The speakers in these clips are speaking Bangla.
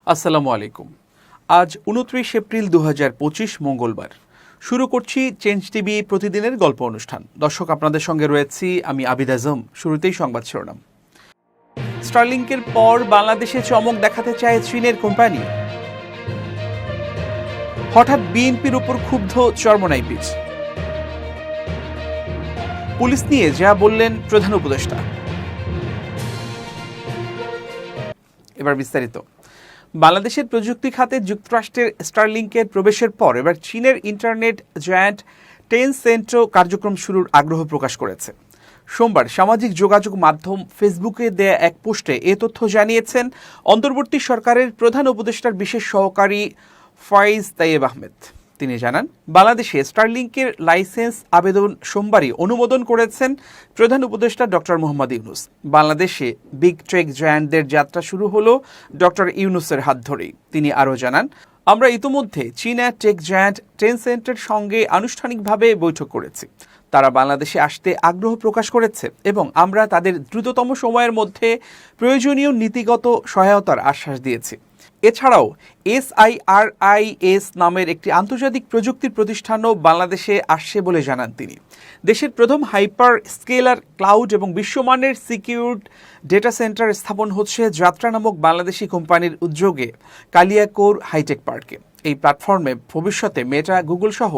আসসালামু আলাইকুম। আজ 29 এপ্রিল 2025 মঙ্গলবার। শুরু করছি চেঞ্জ টিভি প্রতিদিনের গল্প অনুষ্ঠান। দর্শক, আপনাদের সঙ্গে রয়েছি আমি আবিদ আজম। শুরুতেই সংবাদ শিরোনাম। স্টারলিংকের পর বাংলাদেশে চমক দেখাতে চায় চীনের কোম্পানি। হঠাৎ বিএনপির উপর ক্ষুব্ধ চরমোনাই বীচ। পুলিশ নিয়ে যা বললেন প্রধান উপদেষ্টা। এবার বিস্তারিত। বাংলাদেশের প্রযুক্তি খাতে যুক্তরাষ্ট্রের স্টারলিংকের প্রবেশের পর এবার চীনের ইন্টারনেট জায়ান্ট টেনসেন্টও কার্যক্রম শুরুর আগ্রহ প্রকাশ করেছে। সোমবার সামাজিক যোগাযোগ মাধ্যম ফেসবুকে দেয়া এক পোস্টে এ তথ্য জানিয়েছেন অন্তর্বর্তী সরকারের প্রধান উপদেষ্টার বিশেষ সহকারী ফয়েজ তাইয়েব আহমেদ। তিনি জানান, বাংলাদেশে স্টারলিংকের লাইসেন্স আবেদন সোমবারই অনুমোদন করেছেন প্রধান উপদেষ্টা ডক্টর মোহাম্মদ ইউনুস। বাংলাদেশে বিগ টেক জায়ান্টদের যাত্রা শুরু হলো ডক্টর ইউনুসের হাত ধরেই। তিনি আরও জানান, আমরা ইতোমধ্যে চীনা টেক জায়ান্ট টেনসেন্টের সঙ্গে আনুষ্ঠানিকভাবে বৈঠক করেছি। তারা বাংলাদেশে আসতে আগ্রহ প্রকাশ করেছে এবং আমরা তাদের দ্রুততম সময়ের মধ্যে প্রয়োজনীয় নীতিগত সহায়তার আশ্বাস দিয়েছি। এছাড়াও SIRIS নামের একটি আন্তর্জাতিক প্রযুক্তির প্রতিষ্ঠানও বাংলাদেশে আসছে বলে জানান তিনি। দেশের প্রথম হাইপার স্কেলার ক্লাউড এবং বিশ্বমানের সিকিউরড ডেটা সেন্টার স্থাপন হচ্ছে যাত্রা নামক বাংলাদেশি কোম্পানির উদ্যোগে কালিয়াকৈর হাইটেক পার্কে। এই প্ল্যাটফর্মে ভবিষ্যতে মেটা, গুগল সহ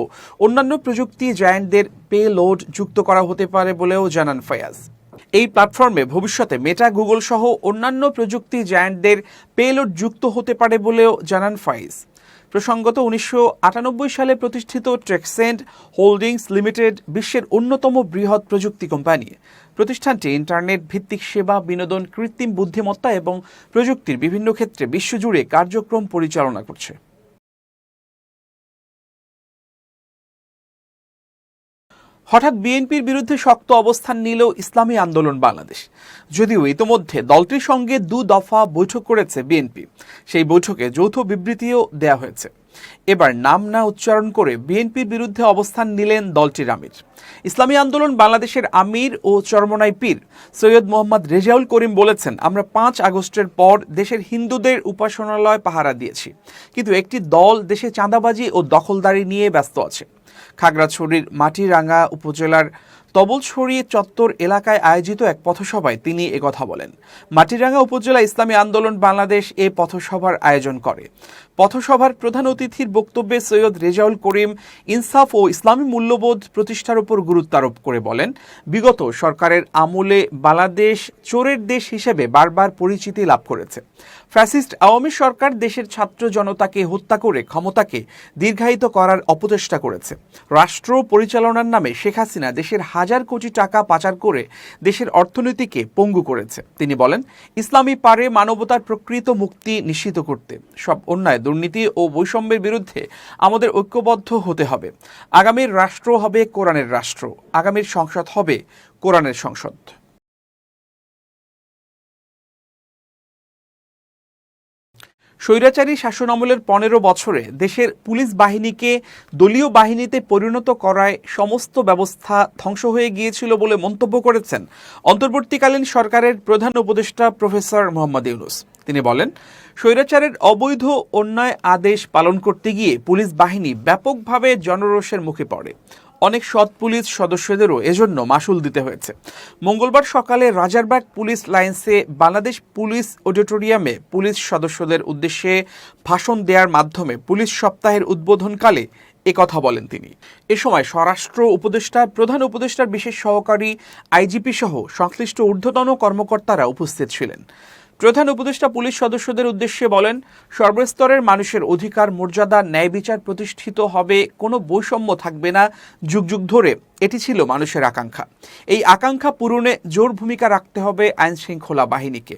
অন্যান্য প্রযুক্তি জায়ান্টদের পে লোড যুক্ত করা হতে পারে বলেও জানান ফয়াজ। এই প্ল্যাটফর্মে ভবিষ্যতে মেটা, গুগল সহ অন্যান্য প্রযুক্তি জায়ান্টদের পেলোড যুক্ত হতে পারে বলেও জানান ফয়েজ। প্রসঙ্গত 1998 সালে প্রতিষ্ঠিত টেকসেন্ট হোল্ডিংস লিমিটেড বিশ্বের অন্যতম বৃহৎ প্রযুক্তি কোম্পানি। প্রতিষ্ঠানটি ইন্টারনেট ভিত্তিক সেবা, বিনোদন, কৃত্রিম বুদ্ধিমত্তা এবং প্রযুক্তির বিভিন্ন ক্ষেত্রে বিশ্বজুড়ে কার্যক্রম পরিচালনা করছে। হঠাৎ বিএনপির বিরুদ্ধে শক্ত অবস্থান নিল ইসলামী আন্দোলন বাংলাদেশ। যদিও ইতোমধ্যে দলটির সঙ্গে 2 দফা বৈঠক করেছে বিএনপি, সেই বৈঠকে যৌথ বিবৃতিও দেয়া হয়েছে। এবার নাম না উচ্চারণ করে বিএনপির বিরুদ্ধে অবস্থান নিলেন দলটির আমির। ইসলামী আন্দোলন বাংলাদেশের আমির ও চরমোনাই পীর সৈয়দ মোহাম্মদ রেজাউল করিম বলেছেন, আমরা 5 আগস্টের পর দেশের হিন্দুদের উপাসনালয় পাহারা দিয়েছি, কিন্তু একটি দল দেশে চাঁদাবাজি ও দখলদারি নিয়ে ব্যস্ত আছে। খাগড়াছড়ির মাটিরাঙ্গা উপজেলার তবলছড়ি চত্বর এলাকায় আয়োজিত এক পথসভায় তিনি একথা বলেন। মাটিরাঙ্গা উপজেলা ইসলামী আন্দোলন বাংলাদেশ এ পথসভার আয়োজন করে। পথসভার প্রধান অতিথির বক্তব্যে সৈয়দ রেজাউল করিম ইনসাফ ও ইসলামী মূল্যবোধ প্রতিষ্ঠার উপর গুরুত্ব আরোপ করে বলেন, বিগত সরকারের আমলে বাংলাদেশ চোরের দেশ হিসেবে বারবার পরিচিতি লাভ করেছে। ফ্যাসিস্ট আওয়ামী সরকার দেশের ছাত্র জনতাকে হত্যা করে ক্ষমতাকে দীর্ঘায়িত করার অপচেষ্টা করেছে। রাষ্ট্র পরিচালনার নামে শেখ হাসিনা দেশের হাজার কোটি টাকা পাচার করে দেশের অর্থনীতিকে পঙ্গু করেছে। তিনি বলেন, ইসলামী পারে মানবতার প্রকৃত মুক্তি নিশ্চিত করতে। সব অন্যায়, দুর্নীতি ও বৈষম্যের বিরুদ্ধে আমাদের ঐক্যবদ্ধ হতে হবে। আগামীর রাষ্ট্র হবে কোরআনের রাষ্ট্র, আগামীর সংসদ হবে কোরআনের সংসদ। স্বৈরাচারী শাসনামলের 15 বছরে দেশের পুলিশ বাহিনীকে দলীয় বাহিনীতে পরিণত করায় সমস্ত ব্যবস্থা ধ্বংস হয়ে গিয়েছিল বলে মন্তব্য করেছেন অন্তর্বর্তীকালীন সরকারের প্রধান উপদেষ্টা প্রফেসর মোহাম্মদ ইউনুস। তিনি বলেন, স্বৈরাচারের অবৈধ অন্যায় আদেশ পালন করতে গিয়ে পুলিশ বাহিনী ব্যাপকভাবে জনরোষের মুখে পড়ে। অনেক সৎ পুলিশ সদস্যদেরও এজন্য মাশুল দিতে হয়েছে। মঙ্গলবার সকালে রাজারবাগ পুলিশ লাইন্সে বাংলাদেশ পুলিশ অডিটোরিয়ামে পুলিশ সদস্যদের উদ্দেশ্যে ভাষণ দেওয়ার মাধ্যমে পুলিশ সপ্তাহের উদ্বোধনকালে একথা বলেন তিনি। এ সময় স্বরাষ্ট্র উপদেষ্টা, প্রধান উপদেষ্টার বিশেষ সহকারী, আইজিপি সহ সংশ্লিষ্ট ঊর্ধ্বতন কর্মকর্তারা উপস্থিত ছিলেন। প্রধান উপদেষ্টা পুলিশ সদস্যদের উদ্দেশ্যে বলেন, সর্বস্তরের মানুষের অধিকার, মর্যাদা, ন্যায় বিচার প্রতিষ্ঠিত হবে, কোনো বৈষম্য থাকবে না। যুগ যুগ ধরে এটি ছিল মানুষের আকাঙ্ক্ষা। এই আকাঙ্ক্ষা পূরণে জোর ভূমিকা রাখতে হবে আইন শৃঙ্খলা বাহিনীকে।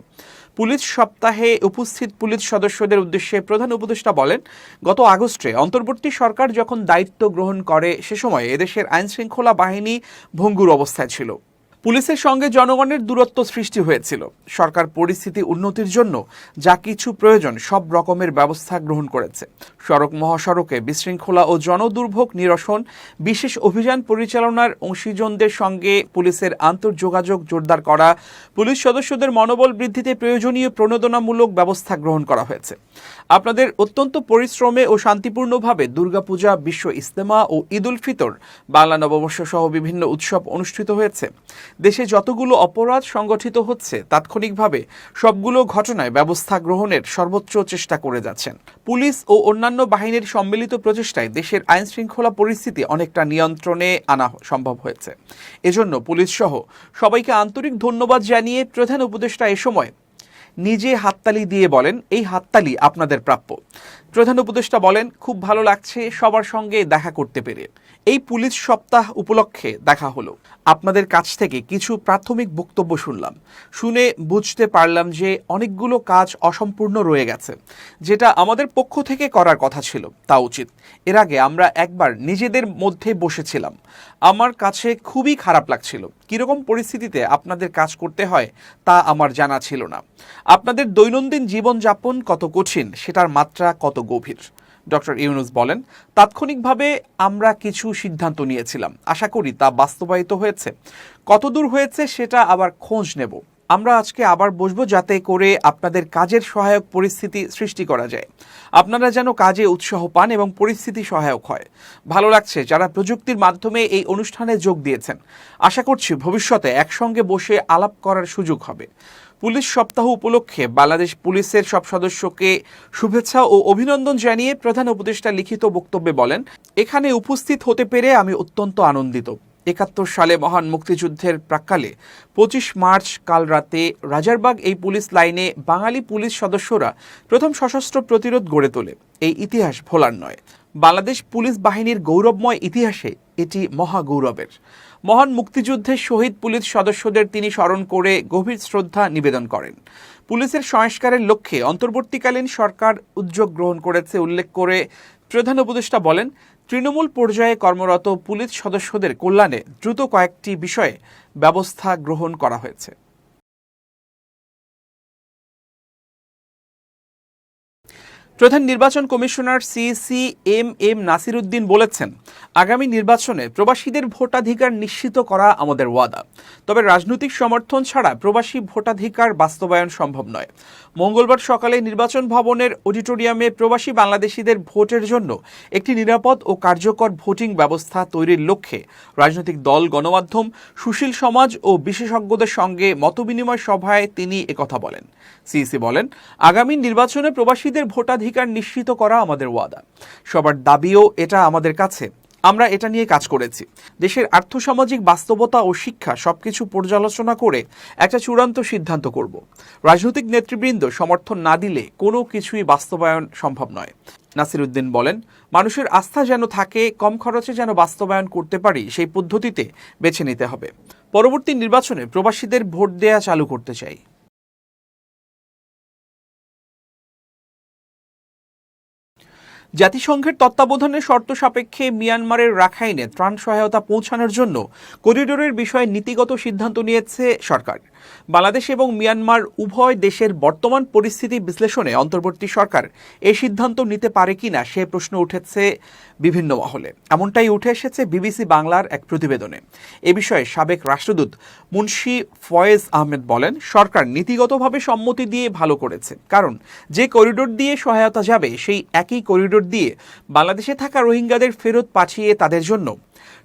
পুলিশ সপ্তাহে উপস্থিত পুলিশ সদস্যদের উদ্দেশ্যে প্রধান উপদেষ্টা বলেন, গত আগস্টে অন্তর্বর্তী সরকার যখন দায়িত্ব গ্রহণ করে সে সময় এদেশের আইন শৃঙ্খলা বাহিনী ভঙ্গুর অবস্থায় ছিল। পুলিশের সঙ্গে জনগণের দূরত্ব সৃষ্টি হয়েছিল। সরকার পরিস্থিতি উন্নতির জন্য যা কিছু প্রয়োজন সব রকমের ব্যবস্থা গ্রহণ করেছে। সড়ক মহাসড়কে বিশৃঙ্খলা ও জনদুর্ভোগ নিরসন, বিশেষ অভিযান পরিচালনার অংশীজনদের সঙ্গে পুলিশের আন্তর্যোগাযোগ জোরদার করা, পুলিশ সদস্যদের মনোবল বৃদ্ধিতে প্রয়োজনীয় প্রণোদনামূলক ব্যবস্থা গ্রহণ করা হয়েছে। আপনাদের অত্যন্ত পরিশ্রমে ও শান্তিপূর্ণভাবে দুর্গাপূজা, বিশ্ব ইজতেমা ও ঈদ উল ফিতর, বাংলা নববর্ষ সহ বিভিন্ন উৎসব অনুষ্ঠিত হয়েছে। দেশে যতগুলো অপরাধ সংগঠিত হচ্ছে তাৎক্ষণিকভাবে সবগুলো ঘটনায় ব্যবস্থা গ্রহণের সর্বোচ্চ চেষ্টা করে যাচ্ছেন। পুলিশ ও অন্যান্য বাহিনীর সম্মিলিত প্রচেষ্টায় দেশের আইন শৃঙ্খলা পরিস্থিতি অনেকটা নিয়ন্ত্রণে আনা সম্ভব হয়েছে। এজন্য পুলিশ সহ সবাইকে আন্তরিক ধন্যবাদ জানিয়ে প্রধান উপদেষ্টা এ সময় নিজে হাততালি দিয়ে বলেন, এই হাততালি আপনাদের প্রাপ্য। প্রধান উপদেষ্টা বলেন, খুব ভালো লাগছে সবার সঙ্গে দেখা করতে পেরে। এই পুলিশ সপ্তাহ উপলক্ষে দেখা হলো। আপনাদের কাছ থেকে কিছু প্রাথমিক বক্তব্য শুনলাম। শুনে বুঝতে পারলাম যে অনেকগুলো কাজ অসম্পূর্ণ রয়ে গেছে, যেটা আমাদের পক্ষ থেকে করার কথা ছিল তা উচিত। এর আগে আমরা একবার নিজেদের মধ্যে বসেছিলাম। আমার কাছে খুবই খারাপ লাগছিল। কীরকম পরিস্থিতিতে আপনাদের কাজ করতে হয় তা আমার জানা ছিল না। আপনাদের দৈনন্দিন জীবনযাপন কত কঠিন, সেটার মাত্রা কত গভীর। ডক্টর ইউনূস বলেন, তাৎক্ষণিকভাবে আমরা কিছু সিদ্ধান্ত নিয়েছিলাম। আশা করি তা বাস্তবায়িত হয়েছে। কতদূর হয়েছে সেটা আবার খোঁজ নেব। আমরা আজকে আবার বসবো যাতে করে আপনাদের কাজের সহায়ক পরিস্থিতি সৃষ্টি করা যায়। আপনারা যেন কাজে উৎসাহ পান এবং পরিস্থিতি সহায়ক হয়। ভালো লাগছে যারা প্রযুক্তির মাধ্যমে এই অনুষ্ঠানে যোগ দিয়েছেন। আশা করছি ভবিষ্যতে একসঙ্গে বসে আলাপ করার সুযোগ হবে। পুলিশ সপ্তাহ উপলক্ষে বাংলাদেশ পুলিশের সব সদস্যকে শুভেচ্ছা ও অভিনন্দন জানিয়ে প্রধান উপদেষ্টা লিখিত বক্তব্যে বলেন, এখানে উপস্থিত হতে পেরে আমি অত্যন্ত আনন্দিত। ৭১ সালে মহান মুক্তিযুদ্ধের প্রাক্কালে ২৫ মার্চ কাল রাতে রাজারবাগ এই পুলিশ লাইনে বাঙালি পুলিশ সদস্যরা প্রথম সশস্ত্র প্রতিরোধ গড়ে তোলে। এই ইতিহাস ভোলার নয়। বাংলাদেশ পুলিশ বাহিনীর গৌরবময় ইতিহাসে এটি মহাগৌরবের। মহান মুক্তিযুদ্ধের শহীদ পুলিশ সদস্যদের তিনি স্মরণ করে গভীর শ্রদ্ধা নিবেদন করেন। পুলিশের সংস্কারের লক্ষ্যে অন্তর্বর্তীকালীন সরকার উদ্যোগ গ্রহণ করেছে উল্লেখ করে প্রধান উপদেষ্টা বলেন, তৃণমূল পর্যায়ে কর্মরত পুলিশ সদস্যদের কল্যাণে দ্রুত কয়েকটি বিষয়ে ব্যবস্থা গ্রহণ করা হয়েছে। প্রধান নির্বাচন commissioner CEC M Nasir Uddin বলেছেন, আগামী নির্বাচনে প্রবাসীদের ভোটাধিকার নিশ্চিত করা আমাদের ওয়াদা। তবে রাজনৈতিক সমর্থন ছাড়া প্রবাসী ভোটাধিকার বাস্তবায়ন সম্ভব নয়। মঙ্গলবার সকালে নির্বাচন ভবনের অডিটোরিয়ামে প্রবাসী বাংলাদেশিদের ভোটের জন্য একটি নিরাপদ ও কার্যকর ভোটিং ব্যবস্থা তৈরির লক্ষ্যে রাজনৈতিক দল, গণমাধ্যম, সুশীল সমাজ ও বিশেষজ্ঞদের সঙ্গে মতবিনিময় সভায় তিনি একথা বলেন। সিইসি বলেন, আগামী নির্বাচনে প্রবাসীদের ভোটাধিকার নিশ্চিত করা আমাদের ওয়াদা। সবার দাবিও এটা আমাদের কাছে। আমরা এটা নিয়ে কাজ করেছি। দেশের আর্থসামাজিক বাস্তবতা ও শিক্ষা সবকিছু পর্যালোচনা করে একটা চূড়ান্ত সিদ্ধান্ত করব। রাজনৈতিক নেতৃবৃন্দ সমর্থন না দিলে কোনো কিছুই বাস্তবায়ন সম্ভব নয়। নাসির উদ্দিন বলেন, মানুষের আস্থা যেন থাকে, কম খরচে যেন বাস্তবায়ন করতে পারি সেই পদ্ধতিতে বেছে নিতে হবে। পরবর্তী নির্বাচনে প্রবাসীদের ভোট দেয়া চালু করতে চাই। জাতিসংঘের তত্ত্বাবধানে শর্ত সাপেক্ষে মিয়ানমারের রাখাইনে ত্রাণ সহায়তা পৌঁছানোর জন্য করিডোরের বিষয়ে নীতিগত সিদ্ধান্ত নিয়েছে সরকার। বাংলাদেশ এবং মিয়ানমার উভয় দেশের বর্তমান পরিস্থিতি বিশ্লেষণে অন্তর্বর্তী সরকার এই সিদ্ধান্ত নিতে পারে কিনা সে প্রশ্ন উঠেছে বিভিন্ন মহলে। এমনটাই উঠে এসেছে বিবিসি বাংলার এক প্রতিবেদনে। এ বিষয়ে সাবেক রাষ্ট্রদূত মুন্সি ফয়েজ আহমেদ বলেন, সরকার নীতিগতভাবে সম্মতি দিয়ে ভালো করেছে। কারণ যে করিডোর দিয়ে সহায়তা যাবে সেই একই করিডোর দিয়ে বাংলাদেশে থাকা রোহিঙ্গাদের ফেরত পাঠিয়ে তাদের জন্য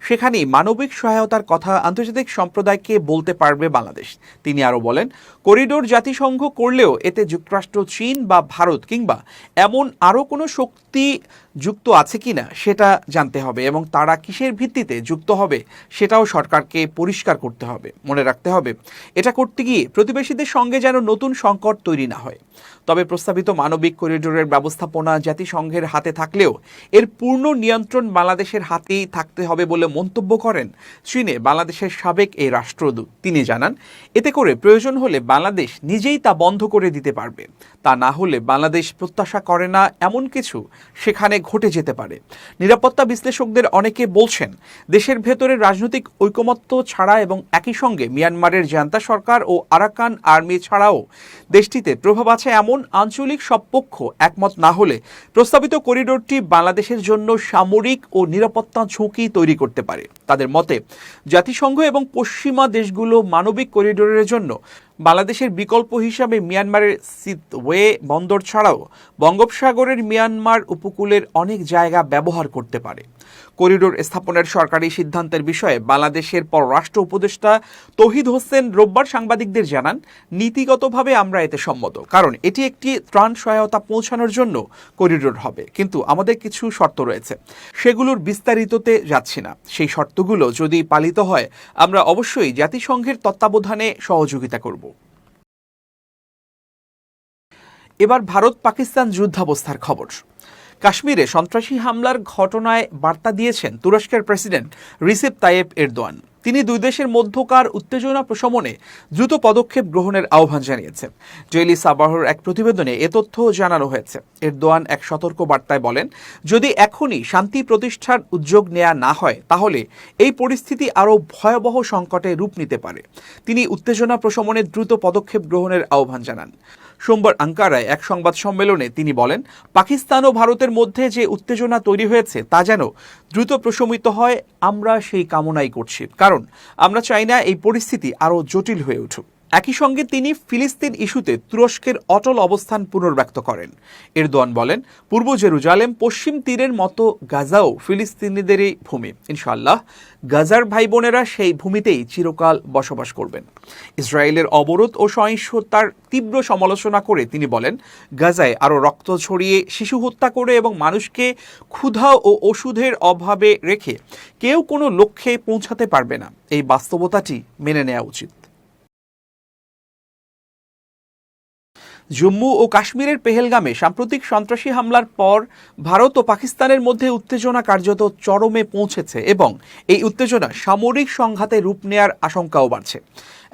সেখানেই মানবিক সহায়তার কথা আন্তর্জাতিক সম্প্রদায়কে বলতে পারবে বাংলাদেশ। তিনি আরও বলেন, করিডোর জাতিসংঘ করলেও এতে যুক্তরাষ্ট্র, চীন বা ভারত কিংবা এমন আরও কোনো শক্তি যুক্ত আছে কিনা সেটা জানতে হবে এবং তারা কিসের ভিত্তিতে যুক্ত হবে সেটাও সরকারকে পরিষ্কার করতে হবে। মনে রাখতে হবে, এটা করতে গিয়ে প্রতিবেশীদের সঙ্গে যেন নতুন সংকট তৈরি না হয়। তবে প্রস্তাবিত মানবিক করিডোরের ব্যবস্থাপনা জাতিসংঘের হাতে থাকলেও এর পূর্ণ নিয়ন্ত্রণ বাংলাদেশের হাতেই থাকতে হবে বলে মন্তব্য করেন চীনে বাংলাদেশের সাবেক এই রাষ্ট্রদূত। তিনি জানান, এতে করে প্রয়োজন হলে বাংলাদেশ নিজেই তা বন্ধ করে দিতে পারবে। তা না হলে বাংলাদেশ প্রত্যাশা করে না এমন কিছু সেখানে ঘটে যেতে পারে। নিরাপত্তা বিশ্লেষকদের অনেকে বলছেন, দেশের ভেতরে রাজনৈতিক ঐকমত্য ছাড়া এবং একই সঙ্গে মিয়ানমারের জান্তা সরকার ও আরাকান আর্মি ছাড়াও দেশটিতে প্রভাব আছে এমন আঞ্চলিক সব পক্ষ একমত না হলে প্রস্তাবিত করিডোরটি বাংলাদেশের জন্য সামরিক ও নিরাপত্তা ঝুঁকি তৈরি করতে পারে। তাদের মতে, জাতিসংঘ এবং পশ্চিমা দেশগুলো মানবিক করিডোরের জন্য বাংলাদেশের বিকল্প হিসাবে মিয়ানমারের সিতওয়ে বন্দর ছাড়াও বঙ্গোপসাগরের মিয়ানমার উপকূলের অনেক জায়গা ব্যবহার করতে পারে। করিডোর স্থাপনের সরকারি সিদ্ধান্তের বিষয়ে বাংলাদেশের পররাষ্ট্র উপদেষ্টা তৌহিদ হোসেন রোববার সাংবাদিকদের জানান, নীতিগতভাবে আমরা এতে সম্মত, কারণ এটি একটি ত্রাণ সহায়তা পৌঁছানোর জন্য করিডোর হবে। কিন্তু আমাদের কিছু শর্ত রয়েছে, সেগুলোর বিস্তারিততে যাচ্ছি না। সেই শর্তগুলো যদি পালিত হয়, আমরা অবশ্যই জাতিসংঘের তত্ত্বাবধানে সহযোগিতা করব। এবার ভারত পাকিস্তান যুদ্ধাবস্থার খবর। কাশ্মীরে সন্ত্রাসী হামলার ঘটনায় বার্তা দিয়েছেন তুরস্কের প্রেসিডেন্ট রিসেপ তাইয়েপ এরদোয়ান। তিনি দুই দেশের মধ্যকার উত্তেজনা প্রশমনে দ্রুত পদক্ষেপ গ্রহণের আহ্বান জানিয়েছেন। ডেইলি সাবাহর এক প্রতিবেদনে এ তথ্য জানানো হয়েছে। এরদোয়ান এক সতর্ক বার্তায় বলেন, যদি এখনই শান্তি প্রতিষ্ঠার উদ্যোগ নেওয়া না হয়, তাহলে এই পরিস্থিতি আরও ভয়াবহ সংকটে রূপ নিতে পারে। তিনি উত্তেজনা প্রশমনে দ্রুত পদক্ষেপ গ্রহণের আহ্বান জানান। সোমবার আঙ্কারায় এক সংবাদ সম্মেলনে তিনি বলেন, পাকিস্তান ও ভারতের মধ্যে যে উত্তেজনা তৈরি হয়েছে তা যেন দ্রুত প্রশমিত হয়, আমরা সেই কামনাই করছি, কারণ আমরা চাই না এই পরিস্থিতি আরও জটিল হয়ে উঠুক। একই সঙ্গে তিনি ফিলিস্তিন ইস্যুতে তুরস্কের অটল অবস্থান পুনর্ব্যক্ত করেন। এরদোয়ান বলেন, পূর্ব জেরুজালেম, পশ্চিম তীরের মতো গাজাও ফিলিস্তিনিদেরই ভূমি। ইনশাআল্লাহ গাজার ভাই বোনেরা সেই ভূমিতেই চিরকাল বসবাস করবেন। ইসরায়েলের অবরোধ ও সহিংসতার তীব্র সমালোচনা করে তিনি বলেন, গাজায় আরও রক্ত ছড়িয়ে, শিশু হত্যা করে এবং মানুষকে ক্ষুধা ও ওষুধের অভাবে রেখে কেউ কোনো লক্ষ্যে পৌঁছাতে পারবে না। এই বাস্তবতাটি মেনে নেওয়া উচিত। জম্মু ও কাশ্মীরের পেহেলগামে সাম্প্রতিক সন্ত্রাসী হামলার পর ভারত ও পাকিস্তানের মধ্যে উত্তেজনা কার্যত চরমে পৌঁছেছে এবং এই উত্তেজনা সামরিক সংঘাতে রূপ নেয়ার আশঙ্কাও বাড়ছে।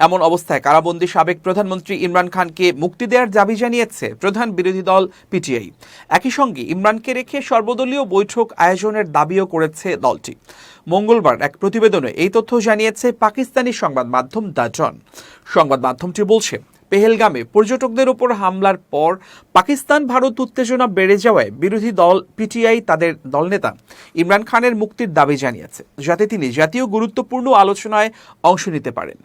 এমন অবস্থায় কারাবন্দী সাবেক প্রধানমন্ত্রী ইমরান খানকে মুক্তি দেওয়ার দাবি জানিয়েছে প্রধান বিরোধী দল পিটিআই। একই সঙ্গে ইমরানকে রেখে সর্বদলীয় বৈঠক আয়োজনের দাবিও করেছে দলটি। মঙ্গলবার এক প্রতিবেদনে এই তথ্য জানিয়েছে পাকিস্তানি সংবাদ মাধ্যম দ্য ডন। সংবাদ মাধ্যমটি বলছে, পেহেলগামে পর্যটকদের উপর হামলার পর পাকিস্তান ভারত উত্তেজনা বেড়ে যাওয়ায় বিরোধী দল পিটিআই তাদের দলনেতা ইমরান খানের মুক্তির দাবি জানিয়েছে, যাতে তিনি জাতীয় গুরুত্বপূর্ণ আলোচনায় অংশ নিতে পারেন।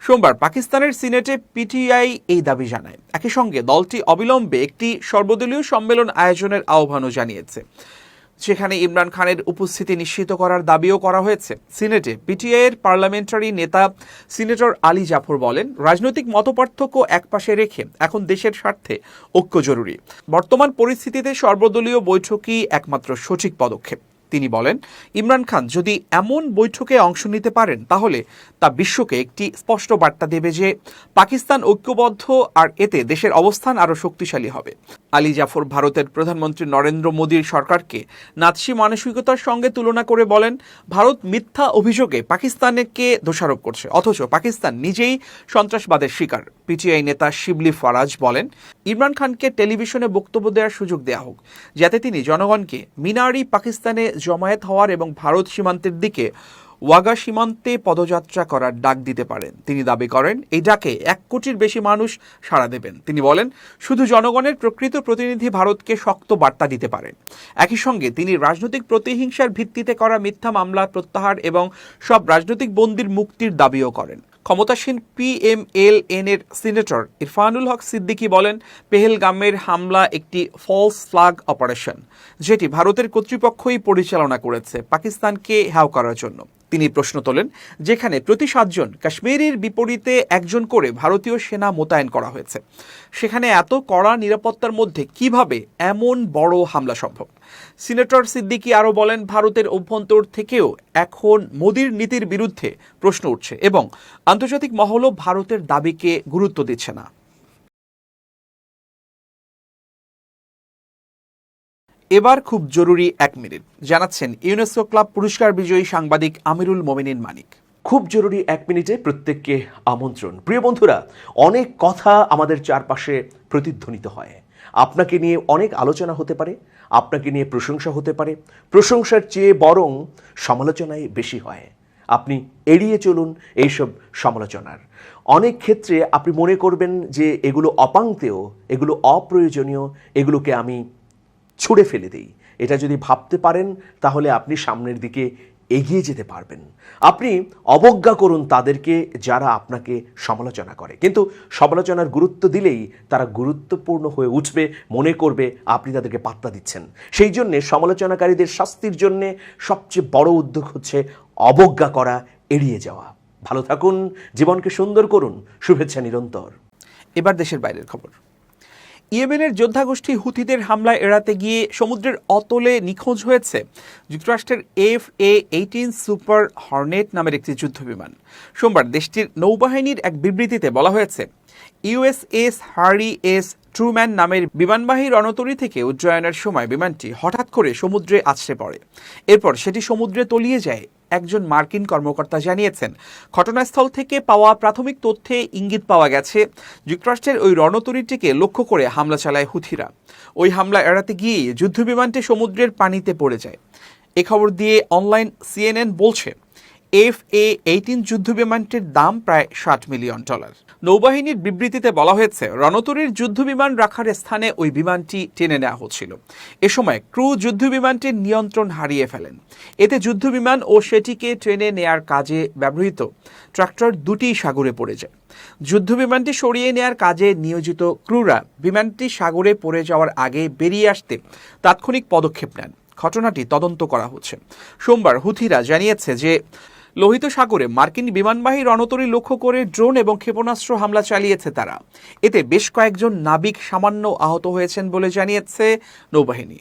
সোমবার পাকিস্তানের সিনেটে পিটিআই এই দাবি জানায়। একই সঙ্গে দলটি অবিলম্বে একটি সর্বদলীয় সম্মেলন আয়োজনের আহ্বানও জানিয়েছে, সেখানে ইমরান খানের উপস্থিতি নিশ্চিত করার দাবিও করা হয়েছে। সিনেটে পিটিআইয়ের পার্লামেন্টারি নেতা সিনেটর আলী জাফর বলেন, রাজনৈতিক মতপার্থক্য একপাশে রেখে এখন দেশের স্বার্থে ঐক্য জরুরি। বর্তমান পরিস্থিতিতে সর্বদলীয় বৈঠকই একমাত্র সঠিক পদক্ষেপ। তিনি বলেন, ইমরান খান যদি এমন বৈঠকে অংশ নিতে পারেন, তাহলে তা বিশ্বকে একটি স্পষ্ট বার্তা দেবে যে পাকিস্তান ঐক্যবদ্ধ, আর এতে দেশের অবস্থান আরও শক্তিশালী হবে। আলী জাফর ভারতের প্রধানমন্ত্রী নরেন্দ্র মোদীর সরকারকে নাৎসি মানসিকতার সঙ্গে তুলনা করে বলেন, ভারত মিথ্যা অভিযোগে পাকিস্তানকে দোষারোপ করছে, অথচ পাকিস্তান নিজেই সন্ত্রাসবাদের শিকার। পিটিআই নেতা শিবলি ফারাজ বলেন, ইমরান খানকে টেলিভিশনে বক্তব্য দেওয়ার সুযোগ দেওয়া হোক, যাতে তিনি জনগণকে মিনারি পাকিস্তানে জমায়েত হওয়ার এবং ভারত সীমান্তের দিকে ওয়াগা সীমান্তে পদযাত্রা করার ডাক দিতে পারেন। তিনি দাবি করেন, এই ডাকে 1 কোটির বেশি মানুষ সাড়া দেবেন। তিনি বলেন, শুধু জনগণের প্রকৃত প্রতিনিধি ভারতকে শক্ত বার্তা দিতে পারেন। একই সঙ্গে তিনি রাজনৈতিক প্রতিহিংসার ভিত্তিতে করা মিথ্যা মামলা প্রত্যাহার এবং সব রাজনৈতিক বন্দীর মুক্তির দাবিও করেন। ক্ষমতাসীন পিএমএল-এন এর সিনেটর ইরফানুল হক সিদ্দিকী বলেন, পেহেলগামের হামলা একটি ফলস ফ্ল্যাগ অপারেশন, যেটি ভারতের কর্তৃপক্ষই পরিচালনা করেছে পাকিস্তানকে হ্যাও করার জন্য। তিনি প্রশ্ন তোলেন, যেখানে প্রতি 7 জন কাশ্মীরের বিপরীতে 1 জন করে ভারতীয় সেনা মোতায়েন করা হয়েছে, সেখানে এত কড়া নিরাপত্তার মধ্যে কিভাবে এমন বড় হামলা সম্ভব? সিনেটর সিদ্দিকী আরও বলেন, ভারতের অভ্যন্তর থেকেও এখন মোদির নীতির বিরুদ্ধে প্রশ্ন উঠছে এবং আন্তর্জাতিক মহলও ভারতের দাবিকে গুরুত্ব দিচ্ছে না। এবার খুব জরুরি 1 মিনিট জানাচ্ছেন ইউনেস্কো ক্লাব পুরস্কার বিজয়ী সাংবাদিক আমিরুল মোমিনিন মানিক। খুব জরুরি 1 মিনিটে প্রত্যেককে আমন্ত্রণ। প্রিয় বন্ধুরা, অনেক কথা আমাদের চারপাশে প্রতিধ্বনিত হয়। আপনাকে নিয়ে অনেক আলোচনা হতে পারে, আপনাকে নিয়ে প্রশংসা হতে পারে, প্রশংসার চেয়ে বরং সমালোচনাই বেশি হয়। আপনি এড়িয়ে চলুন এইসব সমালোচনার। অনেক ক্ষেত্রে আপনি মনে করবেন যে এগুলো অপাংতেয়, এগুলো অপ্রয়োজনীয়, এগুলোকে আমি ছুঁড়ে ফেলে দিই। এটা যদি ভাবতে পারেন তাহলে আপনি সামনের দিকে এগিয়ে যেতে পারবেন। আপনি অবজ্ঞা করুন তাদেরকে যারা আপনাকে সমালোচনা করে, কিন্তু সমালোচনার গুরুত্ব দিলেই তারা গুরুত্বপূর্ণ হয়ে উঠবে, মনে করবে আপনি তাদেরকে পাত্তা দিচ্ছেন। সেই জন্যে সমালোচনাকারীদের শাস্তির জন্যে সবচেয়ে বড় উদ্যোগ হচ্ছে অবজ্ঞা করা, এড়িয়ে যাওয়া। ভালো থাকুন, জীবনকে সুন্দর করুন। শুভেচ্ছা নিরন্তর। এবার দেশের বাইরের খবর। ইয়েমেনের যোদ্ধা গোষ্ঠী হুথিদের হামলা এড়াতে গিয়ে সমুদ্রের অতলে নিখোঁজ হয়েছে যুক্তরাষ্ট্রের FA-18 সুপার হর্নেট নামের একটি যুদ্ধবিমান। সোমবার দেশটির নৌবাহিনীর এক বিবৃতিতে বলা হয়েছে, USS হ্যারি এস ট্রুম্যান নামের বিমানবাহী রণতরী থেকে উড্ডয়নের সময় বিমানটি হঠাৎ করে সমুদ্রে আছড়ে পড়ে। এরপর সেটি সমুদ্রে তলিয়ে যায়। একজন মার্কিন কর্মকর্তা জানিয়েছেন, ঘটনাস্থল থেকে পাওয়া প্রাথমিক তথ্যে ইঙ্গিত পাওয়া গেছে যুক্তরাষ্ট্রের ওই রণতরীটিকে লক্ষ্য করে হামলা চালায় হুথিরা। ওই হামলা এড়াতে গিয়ে যুদ্ধবিমানটি সমুদ্রের পানিতে পড়ে যায়। এ খবর দিয়ে অনলাইন CNN বলছে, FA-18 যুদ্ধবিমানটির দাম প্রায় $60 মিলিয়ন। নৌবাহিনীর বিবৃতিতে বলা হয়েছে, রণতরীর যুদ্ধবিমান রাখার স্থানে ওই বিমানটি টেনে নেওয়া হচ্ছিল। এ সময় ক্রু যুদ্ধবিমানটির নিয়ন্ত্রণ হারিয়ে ফেলেন। এতে যুদ্ধবিমান ও সেটিকে টেনে নেয়ার কাজে ব্যবহৃত ট্রাক্টর দুটি সাগরে পড়ে যায়। যুদ্ধবিমানটি সরিয়ে নেয়ার কাজে নিয়োজিত ক্রুরা বিমানটি সাগরে পড়ে যাওয়ার আগে বেরিয়ে আসতে তাৎক্ষণিক পদক্ষেপ নেন। ঘটনাটি তদন্ত করা হচ্ছে। সোমবার হুথিরা জানিয়েছে যে লোহিত সাগরে মার্কিন বিমানবাহী রণতরী লক্ষ্য করে ড্রোন এবং ক্ষেপণাস্ত্র হামলা চালিয়েছে তারা। এতে বেশ কয়েকজন নাবিক সামান্য আহত হয়েছেন বলে জানিয়েছে নৌবাহিনী।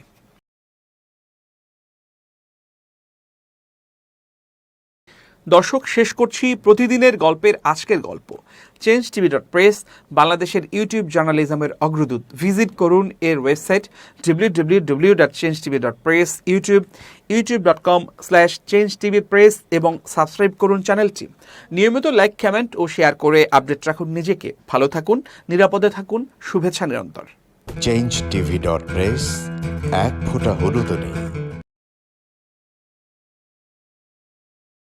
দর্শক, শেষ করছি প্রতিদিনের গল্পের আজকের গল্প। changetv.press বাংলাদেশের ইউটিউব জার্নালিজমের অগ্রদূত। ভিজিট করুন এর ওয়েবসাইট www.changetv.press, youtube.com/changetvpress এবং সাবস্ক্রাইব করুন চ্যানেলটি। নিয়মিত লাইক, কমেন্ট ও শেয়ার করে আপডেট রাখুন নিজেকে। ভালো থাকুন, নিরাপদে থাকুন। শুভেচ্ছা নিরন্তর। changetv.press, এক ফোঁটা হলুদও নেই।